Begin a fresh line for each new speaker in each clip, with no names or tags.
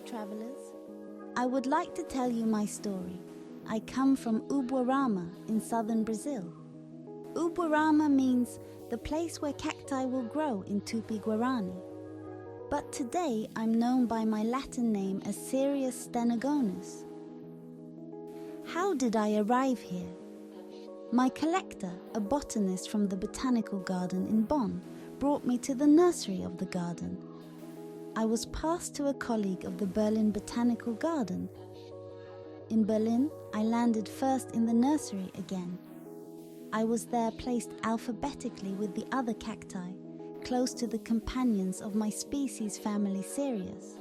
travelers. I would like to tell you my story. I come from Ubuarama in southern Brazil. Ubuarama means the place where cacti will grow in Tupi-Guarani. But today I'm known by my Latin name as Cereus stenogonus. How did I arrive here? My collector, a botanist from the Botanical Garden in Bonn, brought me to the nursery of the garden. I was passed to a colleague of the Berlin Botanical Garden. In Berlin, I landed first in the nursery again. I was there placed alphabetically with the other cacti, close to the companions of my species family Cereus.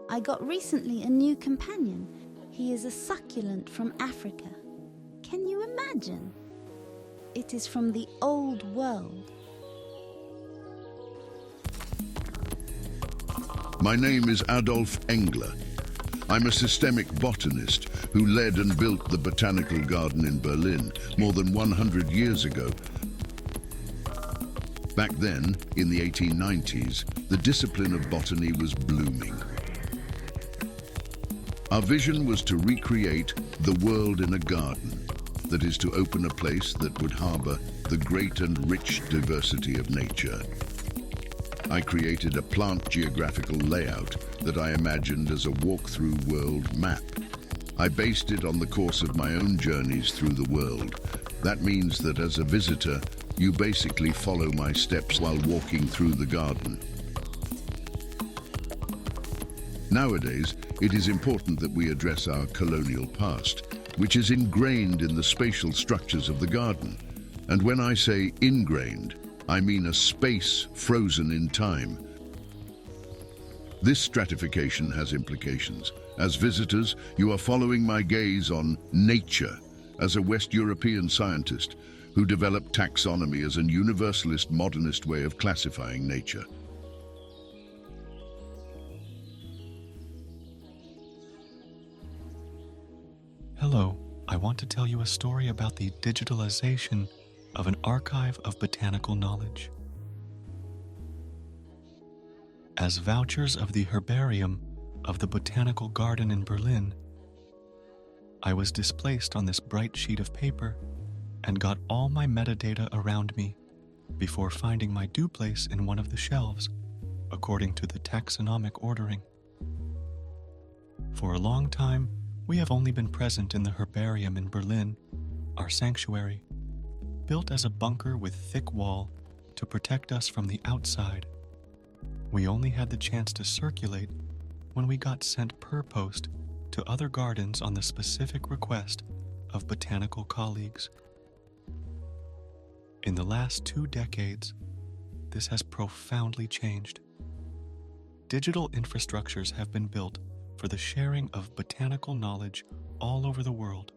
I got recently a new companion. He is a succulent from Africa. Can you imagine? It is from the old world.
My name is Adolf Engler. I'm a systemic botanist who led and built the Botanical Garden in Berlin more than 100 years ago. Back then, in the 1890s, the discipline of botany was blooming. Our vision was to recreate the world in a garden, that is, to open a place that would harbor the great and rich diversity of nature. I created a plant geographical layout that I imagined as a walk-through world map. I based it on the course of my own journeys through the world. That means that as a visitor, you basically follow my steps while walking through the garden. Nowadays, it is important that we address our colonial past, which is ingrained in the spatial structures of the garden. And when I say ingrained, I mean a space frozen in time. This stratification has implications. As visitors, you are following my gaze on nature as a West European scientist who developed taxonomy as a universalist modernist way of classifying nature.
Hello, I want to tell you a story about the digitalization of an archive of botanical knowledge. As vouchers of the herbarium of the Botanical Garden in Berlin, I was displaced on this bright sheet of paper and got all my metadata around me before finding my due place in one of the shelves, according to the taxonomic ordering. For a long time, we have only been present in the herbarium in Berlin, our sanctuary, built as a bunker with thick wall to protect us from the outside. We only had the chance to circulate when we got sent per post to other gardens on the specific request of botanical colleagues. In the last 2 decades, this has profoundly changed. Digital infrastructures have been built for the sharing of botanical knowledge all over the world.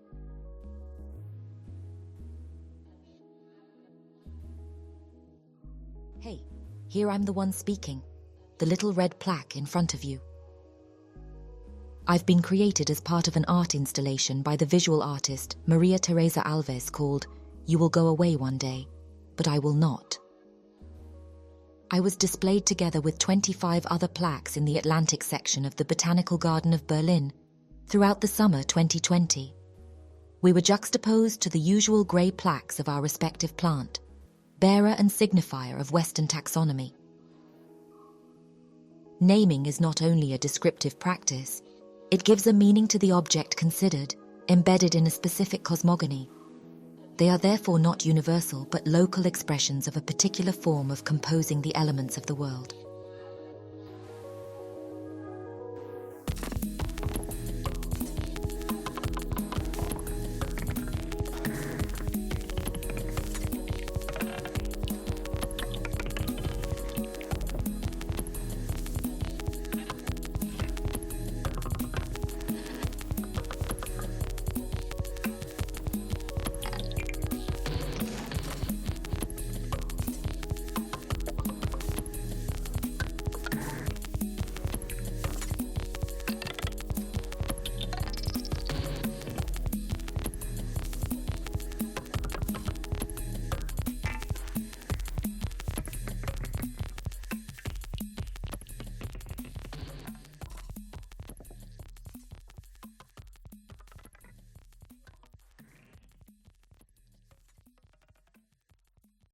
Hey, here I'm the one speaking, the little red plaque in front of you. I've been created as part of an art installation by the visual artist Maria Teresa Alves called You Will Go Away One Day, But I Will Not. I was displayed together with 25 other plaques in the Atlantic section of the Botanical Garden of Berlin throughout the summer 2020. We were juxtaposed to the usual grey plaques of our respective plant, bearer and signifier of Western taxonomy. Naming is not only a descriptive practice, it gives a meaning to the object considered, embedded in a specific cosmogony. They are therefore not universal but local expressions of a particular form of composing the elements of the world.